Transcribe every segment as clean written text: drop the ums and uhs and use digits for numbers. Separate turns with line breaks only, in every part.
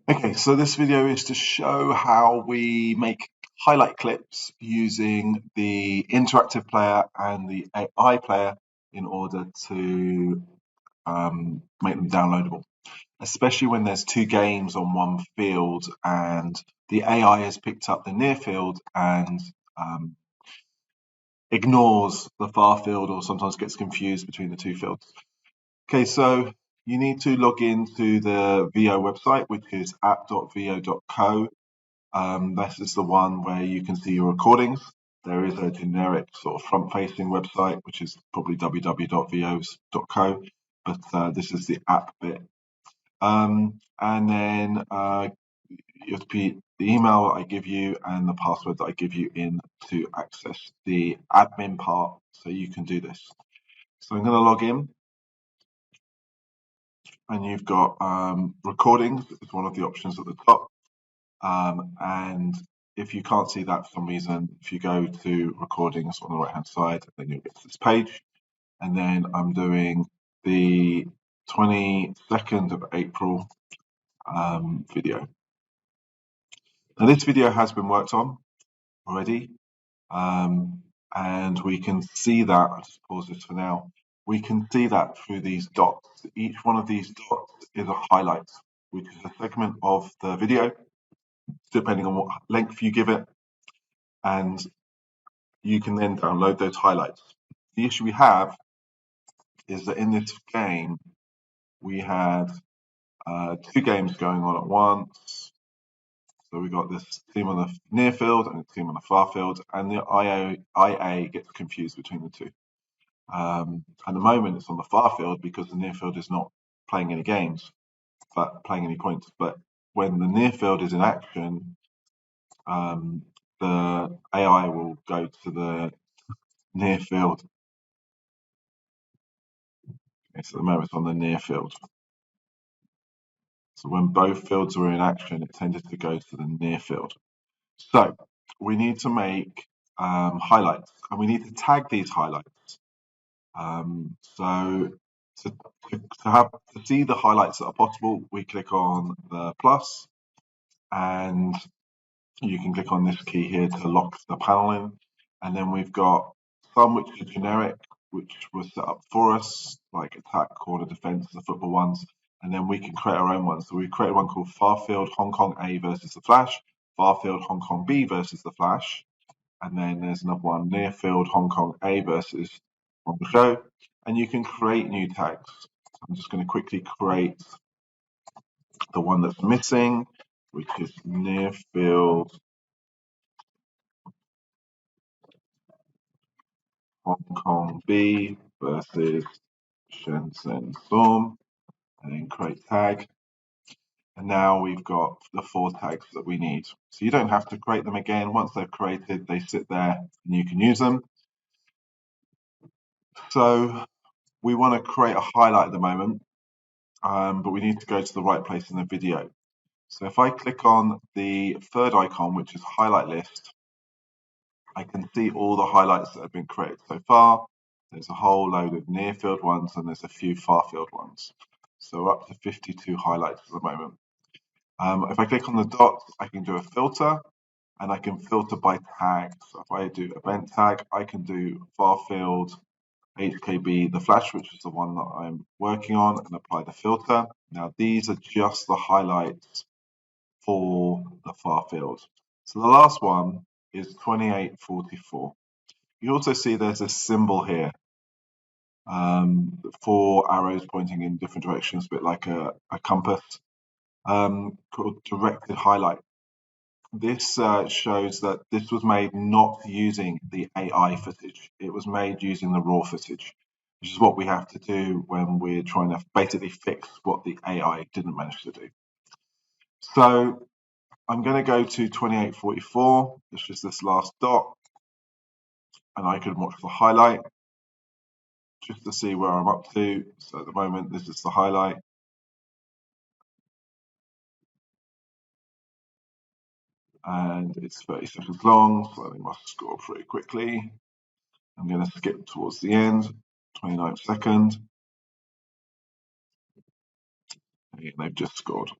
Okay, so this video is to show how we make highlight clips using the interactive player and the AI player in order to make them downloadable, especially when there's two games on one field and the AI has picked up the near field and ignores the far field or sometimes gets confused between the two fields. Okay, so you need to log into the VO website, which is app.vo.co. This is the one where you can see your recordings. There is a generic sort of front-facing website, which is probably www.vos.co, but this is the app bit. And then you have to put the email I give you and the password that I give you in to access the admin part, so you can do this. So I'm going to log in, and you've got recordings is one of the options at the top. And if you can't see that for some reason, if you go to recordings on the right hand side, then you'll get to this page. And then I'm doing the 22nd of April video. Now this video has been worked on already, and we can see that. I'll just pause this for now. We can see that through these dots. Each one of these dots is a highlight, which is a segment of the video, depending on what length you give it, and you can then download those highlights. The issue we have is that in this game, we had two games going on at once. So we got this team on the near field and a team on the far field, and the IA gets confused between the two. At the moment, it's on the far field because the near field is not playing any games, but playing any points. But when the near field is in action, the AI will go to the near field. Okay, so at the moment it's on the near field. So when both fields were in action, it tended to go to the near field. So we need to make highlights, and we need to tag these highlights. So to see the highlights that are possible, we click on the plus, and you can click on this key here to lock the panel in. And then we've got some which are generic, which was set up for us, like attack, corner, defense, the football ones. And then we can create our own ones. So we created one called Farfield Hong Kong A versus the Flash, Farfield Hong Kong B versus the Flash, and then there's another one, Near Field Hong Kong A versus Hong Show. And you can create new tags. I'm just going to quickly create the one that's missing, which is Near Field Hong Kong B versus Shenzhen Storm, and then create tag. And now we've got the 4 tags that we need. So you don't have to create them again. Once they're created, they sit there and you can use them. So we want to create a highlight at the moment, but we need to go to the right place in the video. So if I click on the third icon, which is highlight list, I can see all the highlights that have been created so far. There's a whole load of near field ones and there's a few far field ones. So we're up to 52 highlights at the moment. If I click on the dots, I can do a filter, and I can filter by tag. So if I do event tag, I can do far field HKB the Flash, which is the one that I'm working on, and apply the filter. Now these are just the highlights for the far field. So the last one is 2844. You also see there's a symbol here, 4 arrows pointing in different directions, a bit like a compass, called directed highlight. This shows that this was made not using the AI footage. It was made using the raw footage, which is what we have to do when we're trying to basically fix what the AI didn't manage to do. So I'm going to go to 2844, which is this last dot, and I can watch the highlight just to see where I'm up to. So at the moment, this is the highlight. And it's 30 seconds long, so I must scroll pretty quickly. I'm going to skip towards the end, 29th second. And they've just scored.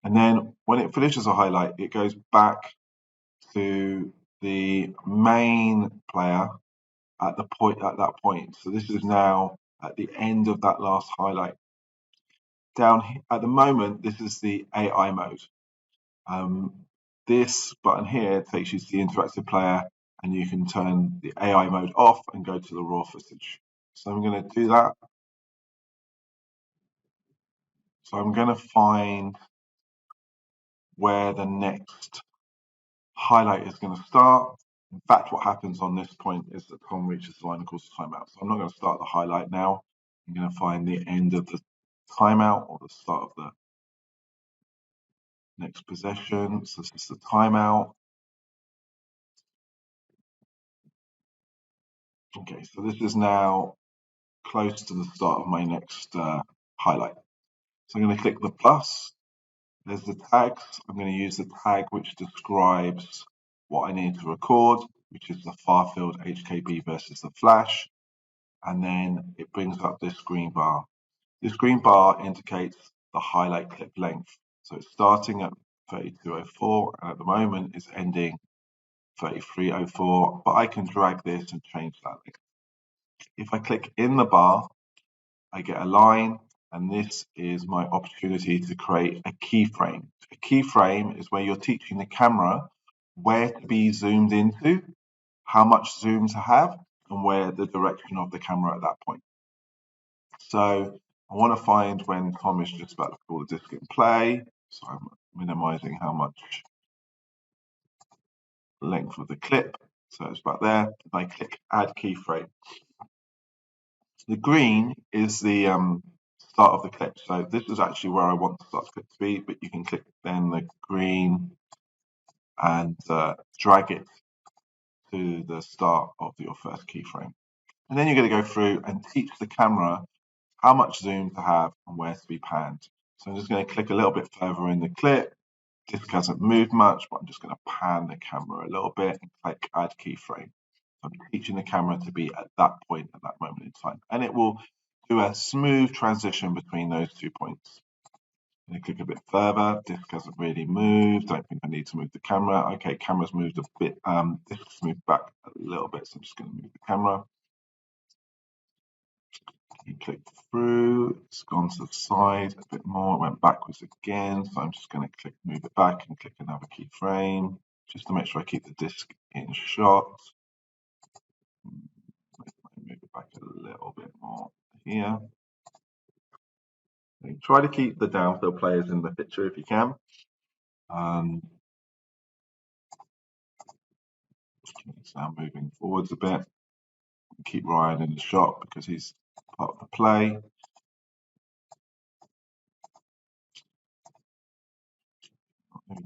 And then when it finishes a highlight, it goes back to the main player at that point. So this is now at the end of that last highlight. Down at the moment, this is the AI mode. This button here takes you to the interactive player, and you can turn the AI mode off and go to the raw footage. So I'm going to do that. So I'm going to find where the next highlight is going to start. In fact, what happens on this point is that Tom reaches the line and calls timeout. So I'm not going to start the highlight now. I'm going to find the end of the timeout or the start of the next possession. So this is the timeout. Okay, so this is now close to the start of my next highlight. So I'm going to click the plus. There's the tags. I'm going to use the tag which describes what I need to record, which is the far field HKB versus the flash. And then it brings up this green bar. This green bar indicates the highlight clip length. So it's starting at 3204 and at the moment it's ending 3304, but I can drag this and change that length. If I click in the bar, I get a line, and this is my opportunity to create a keyframe. A keyframe is where you're teaching the camera where to be zoomed into, how much zoom to have, and where the direction of the camera at that point. So I want to find when Tom is just about to pull the disc in play. So I'm minimizing how much length of the clip. So it's about there. And I click add keyframe. The green is the start of the clip. So this is actually where I want the start clip to be, but you can click then the green and drag it to the start of your first keyframe. And then you're going to go through and teach the camera how much zoom to have and where to be panned. So I'm just going to click a little bit further in the clip. Disc hasn't moved much, but I'm just going to pan the camera a little bit and click add keyframe. I'm teaching the camera to be at that point at that moment in time, and it will do a smooth transition between those 2 points. I'm going to click a bit further. Disc hasn't really moved. Don't think I need to move the camera. Okay, camera's moved a bit. Disc's moved back a little bit, so I'm just going to move the camera. You click through, it's gone to the side a bit more, it went backwards again, so I'm just going to click move it back and click another keyframe just to make sure I keep the disc in shot. Move it back a little bit more here. And try to keep the downfield players in the picture if you can. It's now moving forwards a bit. Keep Ryan in the shot because he's part of the play.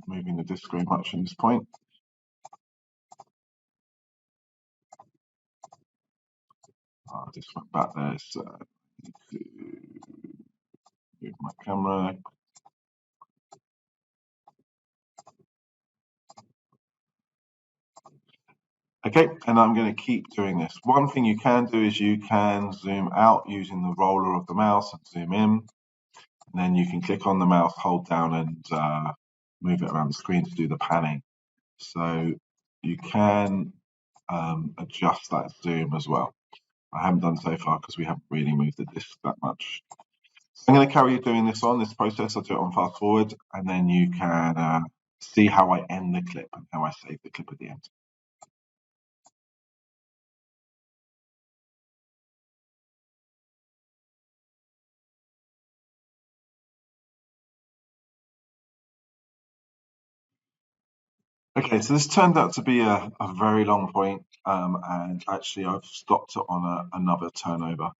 Moving the disc very much at this point. I just went back there, so I need to move my camera. Okay, and I'm going to keep doing this. One thing you can do is you can zoom out using the roller of the mouse and zoom in. And then you can click on the mouse, hold down and move it around the screen to do the panning. So you can adjust that zoom as well. I haven't done so far because we haven't really moved the disc that much. So I'm going to carry doing this process. I'll do it on fast forward, and then you can see how I end the clip and how I save the clip at the end. Okay, so this turned out to be a very long point, and actually I've stopped it on another turnover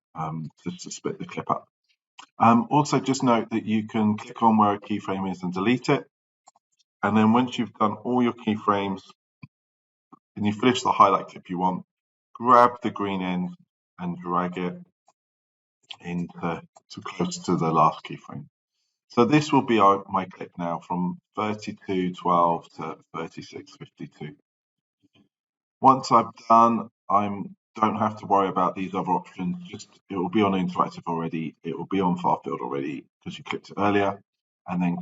just to split the clip up. Also, just note that you can click on where a keyframe is and delete it. And then once you've done all your keyframes and you finish the highlight clip you want, grab the green end and drag it into close to the last keyframe. So this will be my clip now from 3212 to 3652. Once I've done, I don't have to worry about these other options. Just it will be on interactive already. It will be on far field already because you clicked it earlier, and then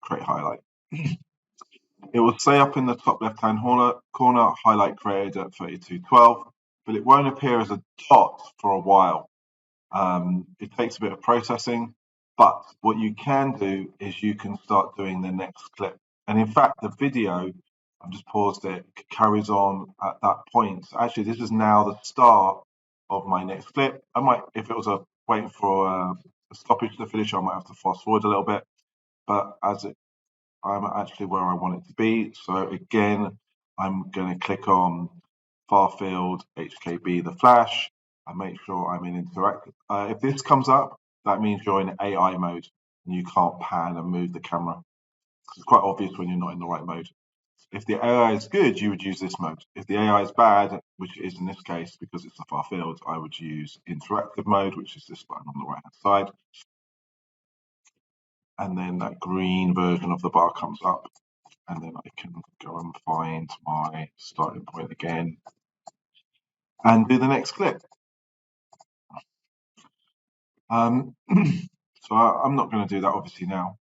create highlight. It will say up in the top left-hand corner, highlight created at 3212, but it won't appear as a dot for a while. It takes a bit of processing, but what you can do is you can start doing the next clip. And in fact, the video, I've just paused it, carries on at that point. So actually, this is now the start of my next clip. I might, if it was waiting for a stoppage to finish, I might have to fast forward a little bit. But I'm actually where I want it to be. So again, I'm going to click on Farfield HKB the Flash. I make sure I'm in interactive. If this comes up, that means you're in AI mode and you can't pan and move the camera. It's quite obvious when you're not in the right mode. If the AI is good, you would use this mode. If the AI is bad, which it is in this case because it's a far field, I would use interactive mode, which is this button on the right hand side. And then that green version of the bar comes up. And then I can go and find my starting point again and do the next clip. So I'm not going to do that obviously now.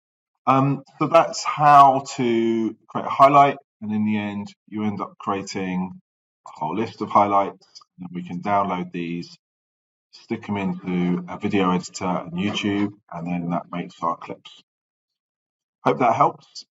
So that's how to create a highlight, and in the end you end up creating a whole list of highlights, and we can download these, stick them into a video editor and YouTube, and then that makes our clips. Hope that helps.